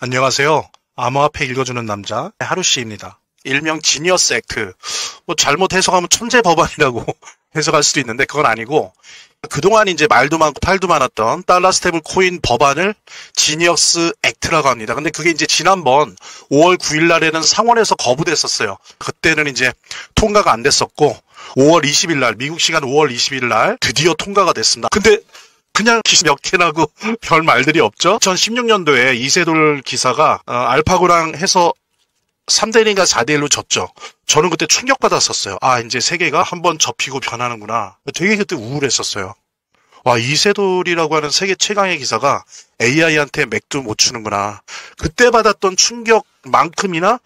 안녕하세요. 암호화폐 읽어주는 남자 하루씨입니다. 일명 지니어스 액트. 잘못 해석하면 천재 법안이라고 해석할 수도 있는데 그건 아니고, 그동안 이제 말도 많고 탈도 많았던 달러 스테이블 코인 법안을 지니어스 액트라고 합니다. 근데 그게 이제 지난번 5월 9일 날에는 상원에서 거부됐었어요. 그때는 이제 통과가 안 됐었고, 5월 20일 날, 미국 시간 5월 20일 날 드디어 통과가 됐습니다. 근데 그냥 기사 몇 개 나고 별 말들이 없죠. 2016년도에 이세돌 기사가 알파고랑 해서 3대1인가 4대1로 졌죠. 저는 그때 충격받았었어요. 이제 세계가 한번 접히고 변하는구나. 되게 그때 우울했었어요. 와, 이세돌이라고 하는 세계 최강의 기사가 AI한테 맥도 못 추는구나. 그때 받았던 충격만큼이나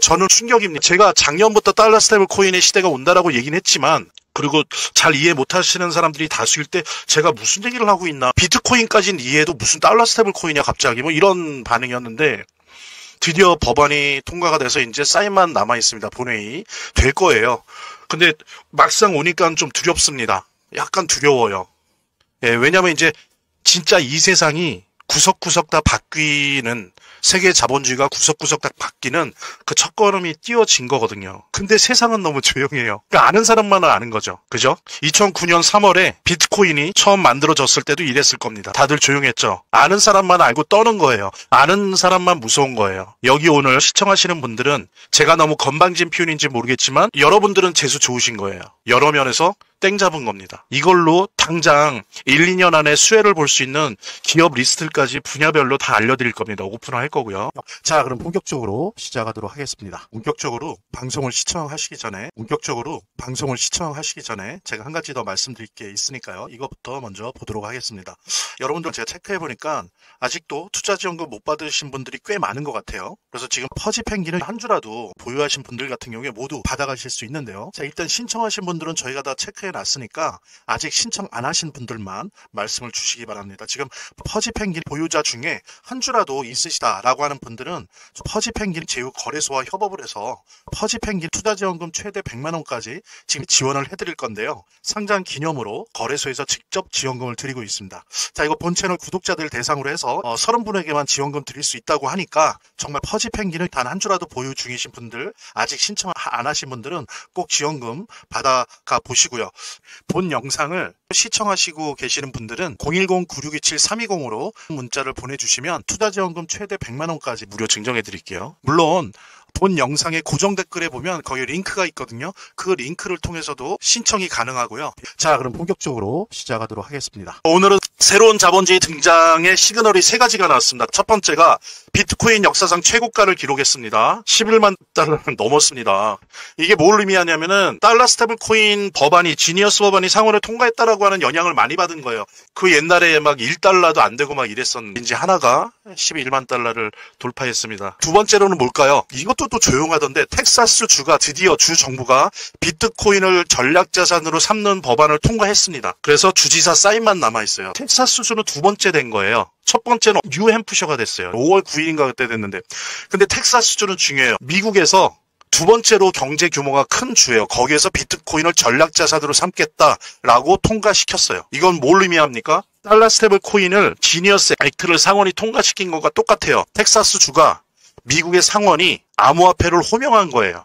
저는 충격입니다. 제가 작년부터 달러 스테이블 코인의 시대가 온다라고 얘기는 했지만, 그리고 잘 이해 못하시는 사람들이 다수일 때 제가 무슨 얘기를 하고 있나, 비트코인까지는 이해해도 무슨 달러 스테이블 코인이야 갑자기, 이런 반응이었는데, 드디어 법안이 통과가 돼서 이제 사인만 남아 있습니다. 본회의 될 거예요. 근데 막상 오니까 좀 두렵습니다. 약간 두려워요. 예, 왜냐면 이제 진짜 이 세상이 구석구석 다 바뀌는, 세계 자본주의가 구석구석 다 바뀌는 그 첫걸음이 띄워진 거거든요. 근데 세상은 너무 조용해요. 그러니까 아는 사람만 아는 거죠. 그죠? 2009년 3월에 비트코인이 처음 만들어졌을 때도 이랬을 겁니다. 다들 조용했죠. 아는 사람만 알고 떠는 거예요. 아는 사람만 무서운 거예요. 여기 오늘 시청하시는 분들은 제가 너무 건방진 표현인지 모르겠지만 여러분들은 재수 좋으신 거예요. 여러 면에서 땡 잡은 겁니다. 이걸로 당장 1, 2년 안에 수혜를 볼 수 있는 기업 리스트까지 분야별로 다 알려드릴 겁니다. 오픈할 거고요. 자, 그럼 본격적으로 시작하도록 하겠습니다. 본격적으로 방송을 시청하시기 전에 제가 한 가지 더 말씀드릴 게 있으니까요. 이것부터 먼저 보도록 하겠습니다. 여러분들, 제가 체크해보니까 아직도 투자지원금 못 받으신 분들이 꽤 많은 것 같아요. 그래서 지금 퍼지 펭귄을 한 주라도 보유하신 분들 같은 경우에 모두 받아가실 수 있는데요. 자, 일단 신청하신 분들은 저희가 다 체크해 놨으니까 아직 신청 안 하신 분들만 말씀을 주시기 바랍니다. 지금 퍼지 펭귄 보유자 중에 한 주라도 있으시다라고 하는 분들은 퍼지 펭귄 제휴 거래소와 협업을 해서 퍼지 펭귄 투자지원금 최대 100만 원까지 지금 지원을 해드릴 건데요. 상장 기념으로 거래소에서 직접 지원금을 드리고 있습니다. 자, 이거 본 채널 구독자들 대상으로 해서 30분에게만 지원금 드릴 수 있다고 하니까 정말 퍼지 펭귄을 단 한 주라도 보유 중이신 분들, 아직 신청 안 하신 분들은 꼭 지원금 받아가 보시고요. 본 영상을 시청하시고 계시는 분들은 010-9627-320으로 문자를 보내주시면 투자지원금 최대 100만 원까지 무료 증정해 드릴게요. 물론 본 영상의 고정 댓글에 보면 거기 링크가 있거든요. 그 링크를 통해서도 신청이 가능하고요. 자, 그럼 본격적으로 시작하도록 하겠습니다. 오늘은 새로운 자본주의 등장의 시그널이 3가지가 나왔습니다. 첫 번째가 비트코인 역사상 최고가를 기록했습니다. 11만 달러를 넘었습니다. 이게 뭘 의미하냐면은 달러 스테이블 코인 법안이, 지니어스 법안이 상원을 통과했다라고 하는 영향을 많이 받은 거예요. 그 옛날에 막 1달러도 안 되고 막 이랬었는데 이제 하나가 11만 달러를 돌파했습니다. 두 번째로는 뭘까요? 이것도 또 조용하던데, 텍사스 주가 드디어 주 정부가 비트코인을 전략자산으로 삼는 법안을 통과했습니다. 그래서 주지사 사인만 남아있어요. 텍사스 주는 두 번째 된 거예요. 첫 번째는 뉴햄프셔가 됐어요. 5월 9일인가 그때 됐는데, 근데 텍사스 주는 중요해요. 미국에서 두 번째로 경제 규모가 큰 주예요. 거기에서 비트코인을 전략자산으로 삼겠다라고 통과시켰어요. 이건 뭘 의미합니까? 달러 스테이블 코인을 지니어스 액트를 상원이 통과시킨 것과 똑같아요. 텍사스 주가 미국의 상원이 암호화폐를 호명한 거예요.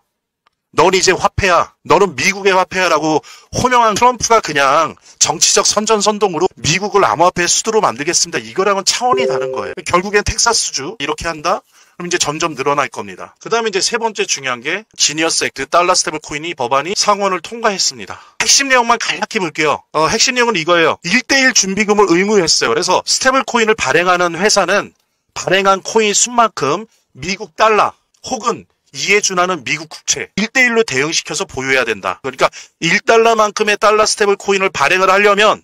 넌 이제 화폐야. 너는 미국의 화폐야라고 호명한 트럼프가 그냥 정치적 선전선동으로 미국을 암호화폐의 수도로 만들겠습니다, 이거랑은 차원이 다른 거예요. 결국엔 텍사스주 이렇게 한다? 그럼 이제 점점 늘어날 겁니다. 그 다음에 이제 세 번째 중요한 게 지니어스 액트, 달러 스테이블 코인이 법안이 상원을 통과했습니다. 핵심 내용만 간략히 볼게요. 핵심 내용은 이거예요. 1:1 준비금을 의무했어요. 그래서 스테이블 코인을 발행하는 회사는 발행한 코인 수만큼 미국 달러 혹은 이에 준하는 미국 국채 1:1로 대응시켜서 보유해야 된다. 그러니까 1달러만큼의 달러 스테이블 코인을 발행을 하려면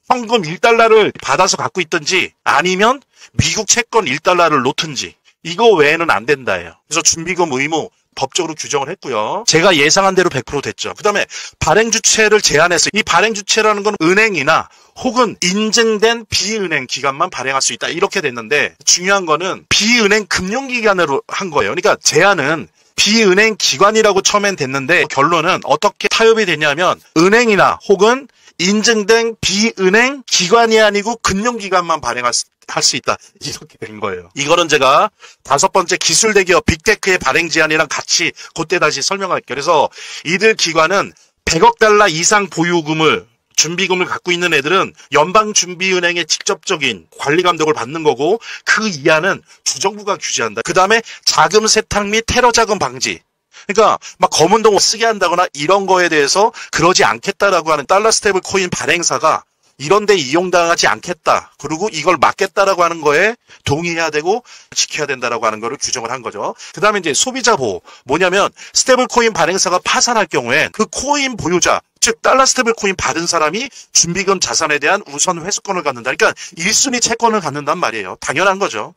현금 1달러를 받아서 갖고 있든지 아니면 미국 채권 1달러를 놓든지, 이거 외에는 안 된다예요. 그래서 준비금 의무 법적으로 규정을 했고요. 제가 예상한 대로 100% 됐죠. 그 다음에 발행주체를 제한해서, 이 발행주체라는 건 은행이나 혹은 인증된 비은행 기관만 발행할 수 있다, 이렇게 됐는데, 중요한 거는 비은행 금융기관으로 한 거예요. 그러니까 제한은 비은행 기관이라고 처음엔 됐는데 결론은 어떻게 타협이 되냐면 은행이나 혹은 인증된 비은행 기관이 아니고 금융기관만 발행할 수 있다. 이렇게 된 거예요. 이거는 제가 5번째 기술 대기업 빅테크의 발행 제한이랑 같이 그때 다시 설명할게요. 그래서 이들 기관은 100억 달러 이상 보유금을 준비금을 갖고 있는 애들은 연방준비은행의 직접적인 관리 감독을 받는 거고 그 이하는 주정부가 규제한다. 그 다음에 자금 세탁 및 테러 자금 방지. 그러니까 막 검은 돈 쓰게 한다거나 이런 거에 대해서 그러지 않겠다라고 하는 달러 스테이블 코인 발행사가 이런 데 이용당하지 않겠다. 그리고 이걸 막겠다라고 하는 거에 동의해야 되고 지켜야 된다라고 하는 거를 규정을 한 거죠. 그 다음에 이제 소비자 보호. 뭐냐면 스테이블 코인 발행사가 파산할 경우에 그 코인 보유자, 즉 달러 스테이블 코인 받은 사람이 준비금 자산에 대한 우선 회수권을 갖는다. 그러니까 1순위 채권을 갖는단 말이에요. 당연한 거죠.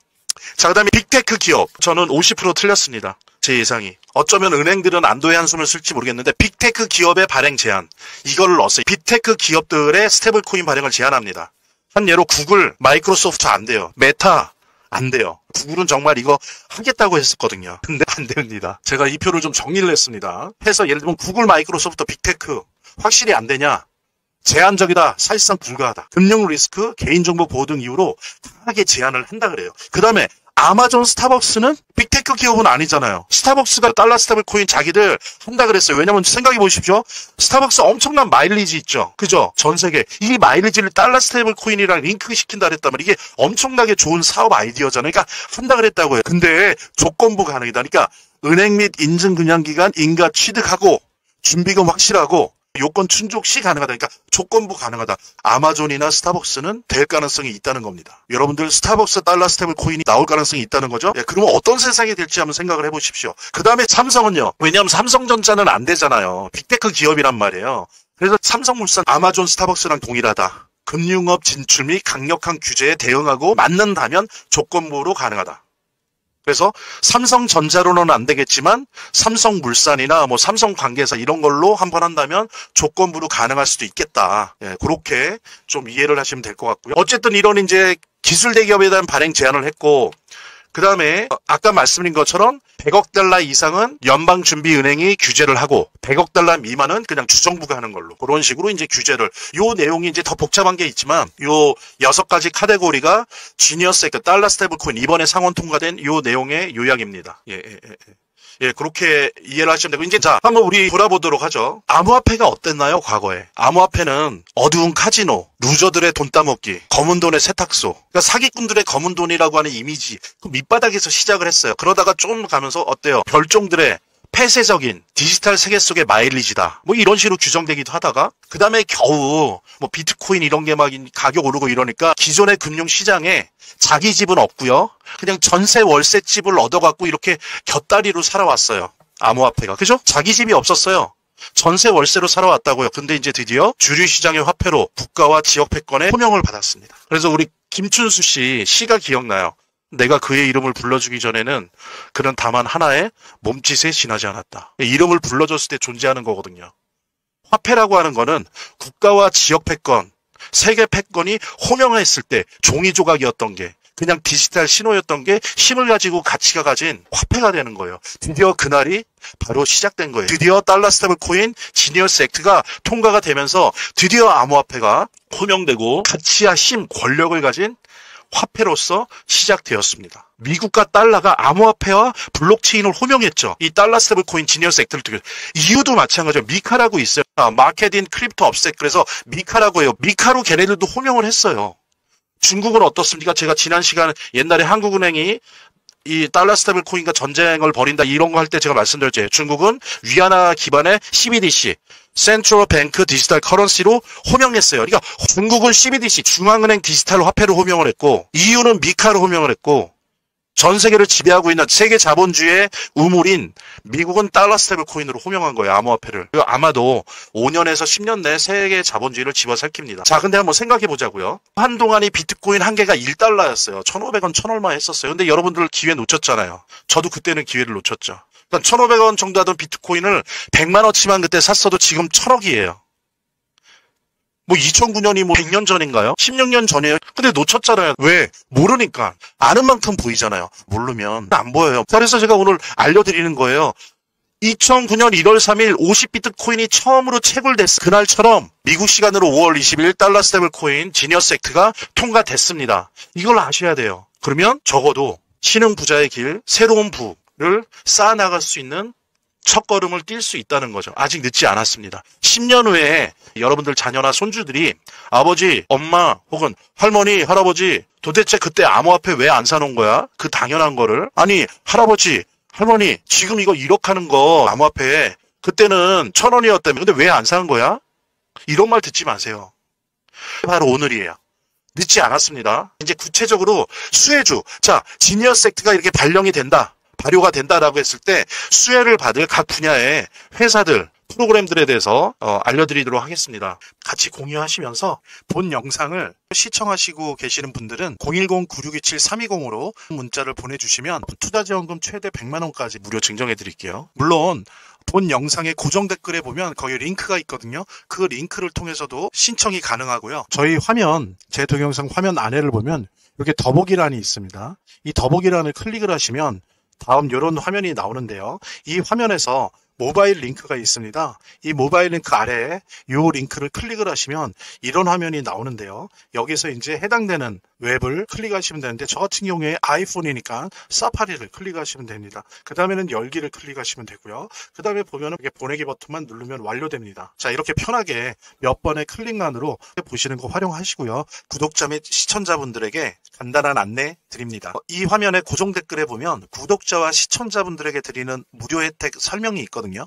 자, 그 다음에 빅테크 기업. 저는 50% 틀렸습니다. 제 예상이. 어쩌면 은행들은 안도의 한숨을 쓸지 모르겠는데 빅테크 기업의 발행 제한. 이거를 넣었어요. 빅테크 기업들의 스테이블 코인 발행을 제한합니다. 한 예로 구글, 마이크로소프트 안 돼요. 메타 안 돼요. 구글은 정말 이거 하겠다고 했었거든요. 근데 안 됩니다. 제가 이 표를 좀 정리를 했습니다. 해서 예를 들면 구글, 마이크로소프트, 빅테크 확실히 안 되냐? 제한적이다. 사실상 불가하다. 금융 리스크, 개인정보 보호 등 이유로 강하게 제한을 한다 그래요. 그 다음에 아마존, 스타벅스는 빅테크 기업은 아니잖아요. 스타벅스가 달러 스테이블 코인 자기들 한다 그랬어요. 왜냐면 생각해 보십시오. 스타벅스 엄청난 마일리지 있죠. 그죠? 전 세계. 이 마일리지를 달러 스테이블 코인이랑 링크 시킨다 그랬다면 이게 엄청나게 좋은 사업 아이디어잖아요. 그러니까 한다 그랬다고요. 근데 조건부 가능이다. 그러니까 은행 및 인증금융기관 인가 취득하고 준비금 확실하고 요건 충족 시 가능하다. 그러니까 조건부 가능하다. 아마존이나 스타벅스는 될 가능성이 있다는 겁니다. 여러분들 스타벅스 달러 스테이블 코인이 나올 가능성이 있다는 거죠. 예, 그러면 어떤 세상이 될지 한번 생각을 해보십시오. 그 다음에 삼성은요. 왜냐하면 삼성전자는 안 되잖아요. 빅테크 기업이란 말이에요. 그래서 삼성물산, 아마존, 스타벅스랑 동일하다. 금융업 진출 및 강력한 규제에 대응하고 맞는다면 조건부로 가능하다. 그래서 삼성전자로는 안 되겠지만 삼성물산이나 뭐 삼성 관계사 이런 걸로 한번 한다면 조건부로 가능할 수도 있겠다. 예, 그렇게 좀 이해를 하시면 될 것 같고요. 어쨌든 이런 이제 기술 대기업에 대한 발행 제한을 했고 그 다음에 아까 말씀드린 것처럼 100억 달러 이상은 연방준비은행이 규제를 하고 100억 달러 미만은 그냥 주정부가 하는 걸로 그런 식으로 이제 규제를 요 내용이 이제 더 복잡한 게 있지만 요 6가지 카테고리가 지니어스 그 달러 스테이블 코인 이번에 상원 통과된 요 내용의 요약입니다. 예, 그렇게 이해를 하시면 되고, 이제 자, 한번 우리 돌아보도록 하죠. 암호화폐가 어땠나요, 과거에? 암호화폐는 어두운 카지노, 루저들의 돈 따먹기, 검은 돈의 세탁소, 그러니까 사기꾼들의 검은 돈이라고 하는 이미지, 그 밑바닥에서 시작을 했어요. 그러다가 좀 가면서 어때요? 별종들의 폐쇄적인 디지털 세계 속의 마일리지다. 뭐 이런 식으로 규정되기도 하다가 그 다음에 겨우 뭐 비트코인 이런 게 막 가격 오르고 이러니까 기존의 금융시장에 자기 집은 없고요. 그냥 전세 월세 집을 얻어갖고 이렇게 곁다리로 살아왔어요. 암호화폐가. 그죠? 자기 집이 없었어요. 전세 월세로 살아왔다고요. 근데 이제 드디어 주류 시장의 화폐로 국가와 지역 패권에 호명을 받았습니다. 그래서 우리 김춘수 씨 시가 기억나요. 내가 그의 이름을 불러주기 전에는 그는 다만 하나의 몸짓에 지나지 않았다. 이름을 불러줬을 때 존재하는 거거든요. 화폐라고 하는 거는 국가와 지역 패권, 세계 패권이 호명했을 때 종이 조각이었던 게 그냥 디지털 신호였던 게 힘을 가지고 가치가 가진 화폐가 되는 거예요. 드디어 그날이 바로 시작된 거예요. 드디어 달러 스테이블 코인 지니어스 액트가 통과가 되면서 드디어 암호화폐가 호명되고 가치와 힘, 권력을 가진 화폐로서 시작되었습니다. 미국과 달러가 암호화폐와 블록체인을 호명했죠. 이 달러 스테이블 코인 지니어스 액트를 통해서. 이유도 마찬가지예요. 미카라고 있어요. 마켓 인 크립토 업셋. 그래서 미카라고 해요. 미카로 걔네들도 호명을 했어요. 중국은 어떻습니까? 제가 지난 시간 옛날에 한국은행이 이 달러 스테이블 코인과 전쟁을 벌인다 이런 거 할 때 제가 말씀드렸죠. 중국은 위안화 기반의 CBDC, 센트럴 뱅크 디지털 커런시로 호명했어요. 그러니까 중국은 CBDC, 중앙은행 디지털 화폐로 호명을 했고 EU는 미카로 호명을 했고 전 세계를 지배하고 있는 세계 자본주의의 우물인 미국은 달러 스테이블 코인으로 호명한 거예요. 암호화폐를. 아마도 5년에서 10년 내에 세계 자본주의를 집어삼킵니다. 자, 근데 한번 생각해 보자고요. 한동안이 비트코인 한 개가 1달러였어요. 1,500원, 1,얼마 했었어요. 근데 여러분들 기회 놓쳤잖아요. 저도 그때는 기회를 놓쳤죠. 그러니까 1,500원 정도 하던 비트코인을 100만 원치만 그때 샀어도 지금 1,000억이에요. 뭐 2009년이 뭐 100년 전인가요? 16년 전이에요. 근데 놓쳤잖아요. 왜? 모르니까. 아는 만큼 보이잖아요. 모르면 안 보여요. 그래서 제가 오늘 알려드리는 거예요. 2009년 1월 3일 50비트 코인이 처음으로 채굴됐을 그날처럼 미국 시간으로 5월 20일 달러 스테이블 코인 지니어스 액트가 통과됐습니다. 이걸 아셔야 돼요. 그러면 적어도 신흥 부자의 길, 새로운 부를 쌓아나갈 수 있는 첫걸음을 뛸 수 있다는 거죠. 아직 늦지 않았습니다. 10년 후에 여러분들 자녀나 손주들이 아버지, 엄마 혹은 할머니, 할아버지 도대체 그때 암호화폐 왜 안 사놓은 거야? 그 당연한 거를. 아니 할아버지, 할머니 지금 이거 1억 하는 거 암호화폐 그때는 1,000원이었다며 근데 왜 안 사는 거야? 이런 말 듣지 마세요. 바로 오늘이에요. 늦지 않았습니다. 이제 구체적으로 수혜주, 자 지니어스 액트가 이렇게 발효가 된다라고 했을 때 수혜를 받을 각 분야의 회사들, 프로그램들에 대해서 알려드리도록 하겠습니다. 같이 공유하시면서 본 영상을 시청하시고 계시는 분들은 010-9627-320으로 문자를 보내주시면 투자지원금 최대 100만 원까지 무료 증정해 드릴게요. 물론 본 영상의 고정 댓글에 보면 거기 링크가 있거든요. 그 링크를 통해서도 신청이 가능하고요. 저희 화면, 제 동영상 화면 아래를 보면 이렇게 더보기란이 있습니다. 이 더보기란을 클릭을 하시면 다음 이런 화면이 나오는데요. 이 화면에서 모바일 링크가 있습니다. 이 모바일 링크 아래에 이 링크를 클릭을 하시면 이런 화면이 나오는데요. 여기서 이제 해당되는 웹을 클릭하시면 되는데 저 같은 경우에 아이폰이니까 사파리를 클릭하시면 됩니다. 그 다음에는 열기를 클릭하시면 되고요. 그 다음에 보면은 이렇게 보내기 버튼만 누르면 완료됩니다. 자, 이렇게 편하게 몇 번의 클릭만으로 보시는 거 활용하시고요. 구독자 및 시청자분들에게 간단한 안내 드립니다. 이 화면의 고정 댓글에 보면 구독자와 시청자분들에게 드리는 무료 혜택 설명이 있거든요.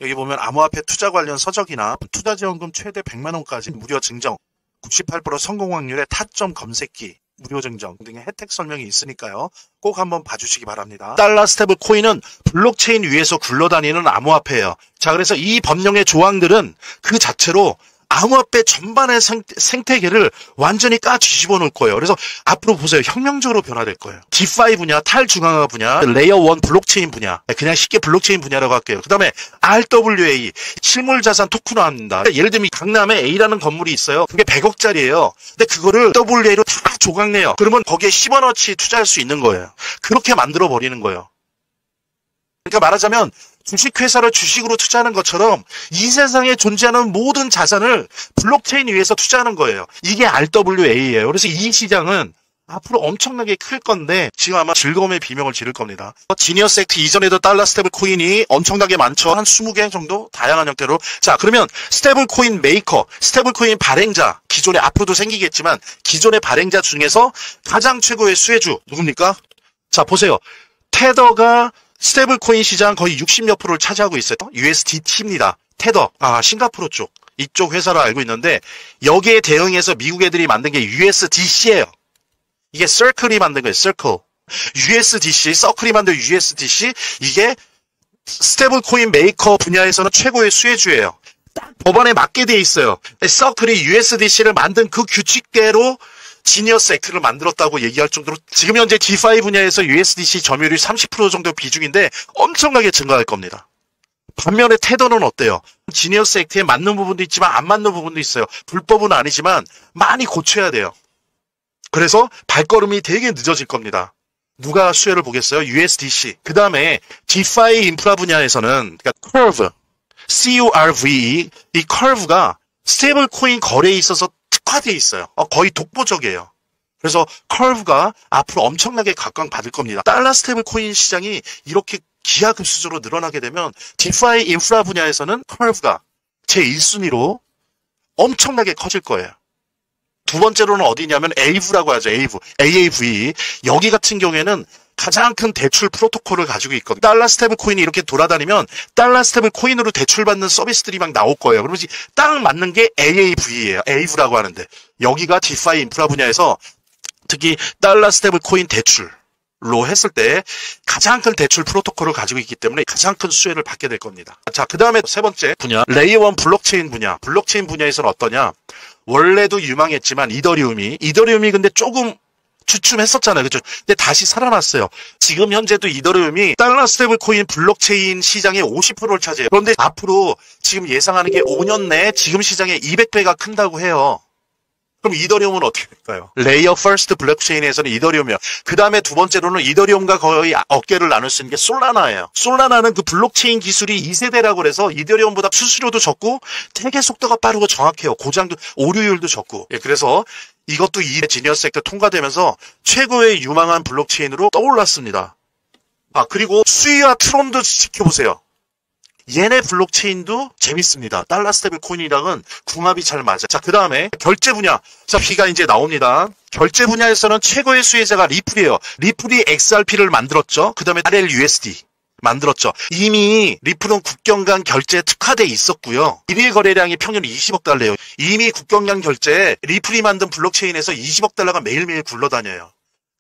여기 보면 암호화폐 투자 관련 서적이나 투자지원금 최대 100만 원까지 무료 증정, 98% 성공 확률의 타점 검색기, 무료 증정 등의 혜택 설명이 있으니까요. 꼭 한번 봐주시기 바랍니다. 달러 스테이블 코인은 블록체인 위에서 굴러다니는 암호화폐예요. 자, 그래서 이 법령의 조항들은 그 자체로 암호화폐 전반의 생태계를 완전히 뒤집어 놓을 거예요. 그래서 앞으로 보세요. 혁명적으로 변화될 거예요. 디파이 분야, 탈중앙화 분야, 레이어 1 블록체인 분야, 그냥 쉽게 블록체인 분야라고 할게요. 그 다음에 RWA, 실물자산 토큰화합니다. 예를 들면 강남에 A라는 건물이 있어요. 그게 100억짜리예요. 근데 그거를 WA로 다 조각내요. 그러면 거기에 10원어치 투자할 수 있는 거예요. 그렇게 만들어 버리는 거예요. 그러니까 말하자면 주식회사를 주식으로 투자하는 것처럼 이 세상에 존재하는 모든 자산을 블록체인 위에서 투자하는 거예요. 이게 RWA예요. 그래서 이 시장은 앞으로 엄청나게 클 건데 지금 아마 즐거움의 비명을 지를 겁니다. 지니어스 액트 이전에도 달러 스테이블 코인이 엄청나게 많죠. 한 20개 정도 다양한 형태로. 자, 그러면 스테이블 코인 메이커, 스테이블 코인 발행자, 기존에 앞으로도 생기겠지만 기존의 발행자 중에서 가장 최고의 수혜주 누굽니까? 자, 보세요. 테더가 스테이블 코인 시장 거의 60몇 %를 차지하고 있어요. USDT입니다. 테더, 싱가포르 쪽, 이쪽 회사로 알고 있는데 여기에 대응해서 미국 애들이 만든 게 USDC예요. 이게 서클이 만든 거예요. 서클. USDC, 서클이 만든 USDC, 이게 스테이블 코인 메이커 분야에서는 최고의 수혜주예요. 딱 법안에 맞게 돼 있어요. 서클이 USDC를 만든 그 규칙대로 지니어스 액트를 만들었다고 얘기할 정도로 지금 현재 디파이 분야에서 USDC 점유율이 30% 정도 비중인데 엄청나게 증가할 겁니다. 반면에 테더는 어때요? 지니어스 액트에 맞는 부분도 있지만 안 맞는 부분도 있어요. 불법은 아니지만 많이 고쳐야 돼요. 그래서 발걸음이 되게 늦어질 겁니다. 누가 수혜를 보겠어요? USDC. 그 다음에 디파이 인프라 분야에서는 그러니까 curve, CURVE, 이 curve가 스테이블 코인 거래에 있어서 특화되어 있어요. 거의 독보적이에요. 그래서 커브가 앞으로 엄청나게 각광받을 겁니다. 달러 스테이블 코인 시장이 이렇게 기하급수적으로 늘어나게 되면 디파이 인프라 분야에서는 커브가 제1순위로 엄청나게 커질 거예요. 두 번째로는 어디냐면 AV라고 하죠. AAV. 여기 같은 경우에는 가장 큰 대출 프로토콜을 가지고 있거든요. 달러 스테이블 코인이 이렇게 돌아다니면 달러 스테이블 코인으로 대출받는 서비스들이 막 나올 거예요. 그러면 딱 맞는 게 AAV예요. AV라고 하는데 여기가 디파이 인프라 분야에서 특히 달러 스테이블 코인 대출로 했을 때 가장 큰 대출 프로토콜을 가지고 있기 때문에 가장 큰 수혜를 받게 될 겁니다. 자, 그 다음에 세 번째 분야, 레이어 1 블록체인 분야. 블록체인 분야에서는 어떠냐? 원래도 유망했지만 이더리움이 근데 조금 주춤했었잖아요. 그죠? 근데 다시 살아났어요. 지금 현재도 이더리움이 달러 스테이블 코인 블록체인 시장의 50%를 차지해요. 그런데 앞으로 지금 예상하는 게 5년 내에 지금 시장의 200배가 큰다고 해요. 그럼 이더리움은 어떻게 될까요? 레이어 퍼스트 블록체인에서는 이더리움이요. 그 다음에 두 번째로는 이더리움과 거의 어깨를 나눌 수 있는 게 솔라나예요. 솔라나는 그 블록체인 기술이 2세대라고 그래서 이더리움보다 수수료도 적고 되게 속도가 빠르고 정확해요. 고장도 오류율도 적고. 예, 그래서 이것도 이 지니어스 액트 통과되면서 최고의 유망한 블록체인으로 떠올랐습니다. 그리고 수이와 트론도 지켜보세요. 얘네 블록체인도 재밌습니다. 달러 스테이블 코인이랑은 궁합이 잘 맞아요. 자, 그 다음에 결제 분야. 자, B가 이제 나옵니다. 결제 분야에서는 최고의 수혜자가 리플이에요. 리플이 XRP를 만들었죠. 그 다음에 RLUSD 만들었죠. 이미 리플은 국경 간 결제에 특화돼 있었고요. 일일 거래량이 평균 20억 달러예요. 이미 국경 간 결제에 리플이 만든 블록체인에서 20억 달러가 매일매일 굴러다녀요.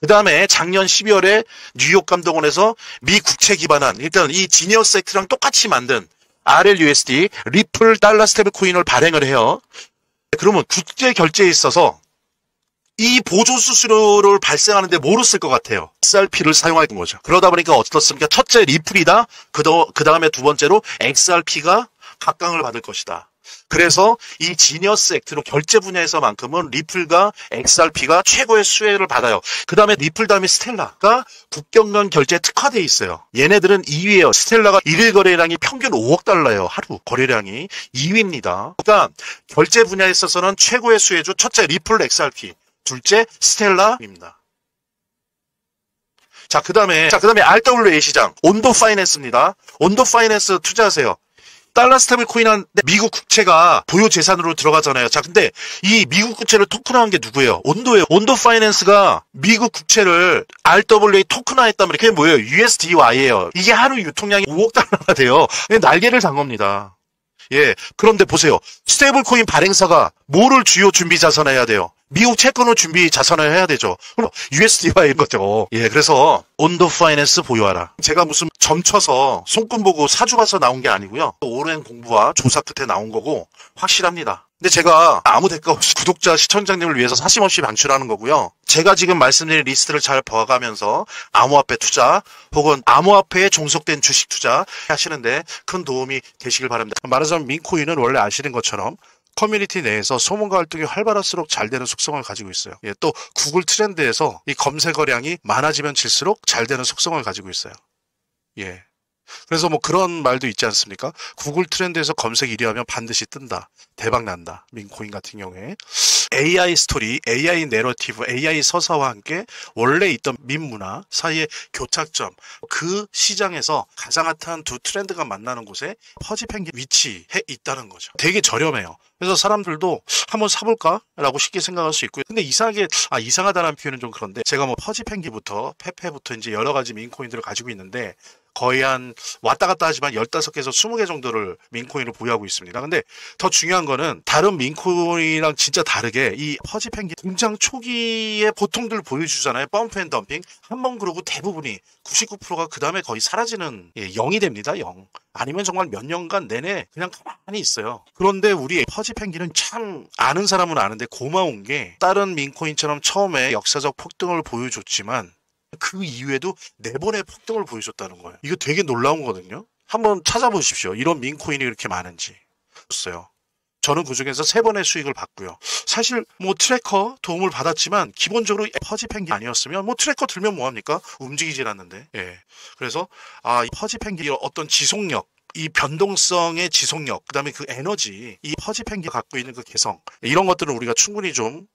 그 다음에 작년 12월에 뉴욕 감독원에서 미 국채 기반한 일단 이 지니어스 액트랑 똑같이 만든 RLUSD 리플 달러 스테이블 코인을 발행을 해요. 그러면 국제 결제에 있어서 이 보조 수수료를 발생하는데 뭐로 쓸 것 같아요? XRP를 사용하는 거죠. 그러다 보니까 어떻습니까? 첫째 리플이다. 그 다음에 두 번째로 XRP가 각광을 받을 것이다. 그래서 이 지니어스 액트로 결제 분야에서만큼은 리플과 XRP가 최고의 수혜를 받아요. 그 다음에 리플 다음에 스텔라가 국경 간 결제에 특화되어 있어요. 얘네들은 2위예요. 스텔라가 일일 거래량이 평균 5억 달러예요. 하루 거래량이 2위입니다. 그러니까 결제 분야에 있어서는 최고의 수혜주 첫째 리플 XRP, 둘째 스텔라입니다. 자, 그 다음에 RWA 시장 온도 파이낸스입니다. 온도 파이낸스 투자하세요. 달러 스테이블 코인한 미국 국채가 보유 재산으로 들어가잖아요. 자, 근데 이 미국 국채를 토큰화한 게 누구예요? 온도예요. 온도 파이낸스가 미국 국채를 RWA 토큰화했다면 그게 뭐예요? USDY예요. 이게 하루 유통량이 5억 달러가 돼요. 날개를 단 겁니다. 예. 그런데 보세요. 스테이블 코인 발행사가 뭐를 주요 준비 자산해야 돼요? 미국 채권을 준비 자산을 해야 되죠. 그럼 USDY인 거죠. 예, 그래서 온도 파이낸스 보유하라. 제가 무슨 점쳐서 손금 보고 사주 봐서 나온 게 아니고요. 오랜 공부와 조사 끝에 나온 거고 확실합니다. 근데 제가 아무 대가 없이 구독자, 시청자님을 위해서 사심없이 방출하는 거고요. 제가 지금 말씀드린 리스트를 잘 봐가면서 암호화폐 투자 혹은 암호화폐에 종속된 주식 투자 하시는데 큰 도움이 되시길 바랍니다. 말하자면 민코인은 원래 아시는 것처럼 커뮤니티 내에서 소문과 활동이 활발할수록 잘 되는 속성을 가지고 있어요. 예, 또 구글 트렌드에서 이 검색어량이 많아지면 질수록 잘 되는 속성을 가지고 있어요. 예. 그래서 뭐 그런 말도 있지 않습니까? 구글 트렌드에서 검색 1위 하면 반드시 뜬다. 대박 난다. 민코인 같은 경우에. AI 스토리, AI 내러티브, AI 서사와 함께 원래 있던 민 문화 사이의 교착점, 그 시장에서 가장 핫한 두 트렌드가 만나는 곳에 퍼지펭귄 위치해 있다는 거죠. 되게 저렴해요. 그래서 사람들도 한번 사볼까? 라고 쉽게 생각할 수 있고요. 근데 이상하다는 표현은 좀 그런데 제가 뭐 퍼지펭귄부터 페페부터 이제 여러 가지 민코인들을 가지고 있는데 거의 한 왔다 갔다 하지만 15개에서 20개 정도를 민코인을 보유하고 있습니다. 근데 더 중요한 거는 다른 민코인이랑 진짜 다르게 이 퍼지펭귄 등장 초기에 보통들 보여주잖아요. 펌프 앤 덤핑. 한번 그러고 대부분이 99%가 그 다음에 거의 사라지는 0이 됩니다. 0. 아니면 정말 몇 년간 내내 그냥 가만히 있어요. 그런데 우리 퍼지펭귄은 참 아는 사람은 아는데 고마운 게 다른 민코인처럼 처음에 역사적 폭등을 보여줬지만 그 이후에도 4번의 폭등을 보여줬다는 거예요. 이거 되게 놀라운 거거든요. 한번 찾아보십시오. 이런 민코인이 그렇게 많은지. 없어요. 저는 그중에서 3번의 수익을 봤고요. 사실 뭐 트래커 도움을 받았지만 기본적으로 퍼지펭귄 아니었으면 뭐 트래커 들면 뭐합니까? 움직이질 않는데. 예. 그래서 이 퍼지펭귄의 어떤 지속력, 이 변동성의 지속력, 그 다음에 그 에너지, 이 퍼지펭귄이 갖고 있는 그 개성, 이런 것들은 우리가 충분히 좀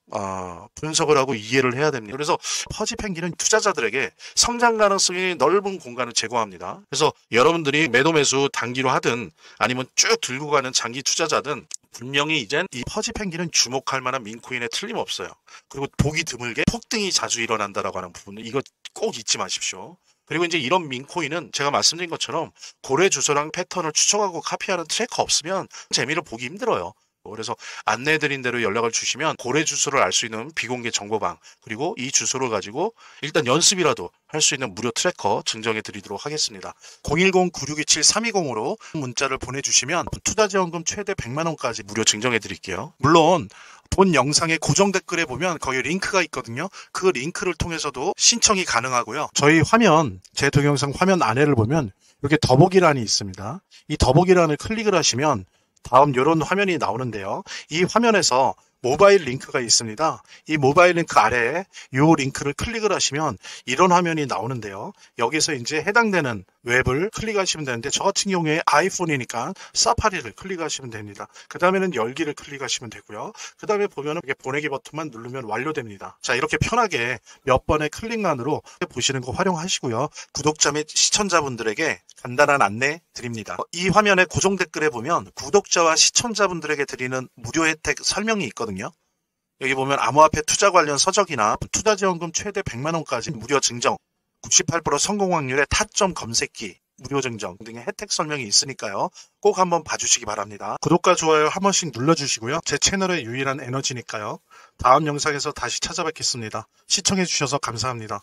분석을 하고 이해를 해야 됩니다. 그래서 퍼지펭귄은 투자자들에게 성장 가능성이 넓은 공간을 제공합니다. 그래서 여러분들이 매도 매수 단기로 하든 아니면 쭉 들고 가는 장기 투자자든 분명히 이젠 이 퍼지펭귄은 주목할 만한 민코인에 틀림없어요. 그리고 보기 드물게 폭등이 자주 일어난다라고 하는 부분은 이거 꼭 잊지 마십시오. 그리고 이제 이런 민코인은 제가 말씀드린 것처럼 고래 주소랑 패턴을 추적하고 카피하는 트래커 없으면 재미를 보기 힘들어요. 그래서 안내해드린 대로 연락을 주시면 고래 주소를 알 수 있는 비공개 정보방, 그리고 이 주소를 가지고 일단 연습이라도 할 수 있는 무료 트래커 증정해 드리도록 하겠습니다. 010-9627-320으로 문자를 보내주시면 투자지원금 최대 100만 원까지 무료 증정해 드릴게요. 물론 본 영상의 고정 댓글에 보면 거기 링크가 있거든요. 그 링크를 통해서도 신청이 가능하고요. 저희 화면, 제 동영상 화면 안에를 보면 이렇게 더보기란이 있습니다. 이 더보기란을 클릭을 하시면 다음 이런 화면이 나오는데요. 이 화면에서 모바일 링크가 있습니다. 이 모바일 링크 아래에 이 링크를 클릭을 하시면 이런 화면이 나오는데요. 여기서 이제 해당되는 웹을 클릭하시면 되는데 저 같은 경우에 아이폰이니까 사파리를 클릭하시면 됩니다. 그 다음에는 열기를 클릭하시면 되고요. 그 다음에 보면 이렇게 보내기 버튼만 누르면 완료됩니다. 자, 이렇게 편하게 몇 번의 클릭만으로 보시는 거 활용하시고요. 구독자 및 시청자분들에게 간단한 안내 드립니다. 이 화면의 고정 댓글에 보면 구독자와 시청자분들에게 드리는 무료 혜택 설명이 있거든요. 여기 보면 암호화폐 투자 관련 서적이나 투자지원금 최대 100만원까지 무료 증정, 98% 성공 확률의 타점 검색기, 무료 증정 등의 혜택 설명이 있으니까요. 꼭 한번 봐주시기 바랍니다. 구독과 좋아요 한 번씩 눌러주시고요. 제 채널의 유일한 에너지니까요. 다음 영상에서 다시 찾아뵙겠습니다. 시청해주셔서 감사합니다.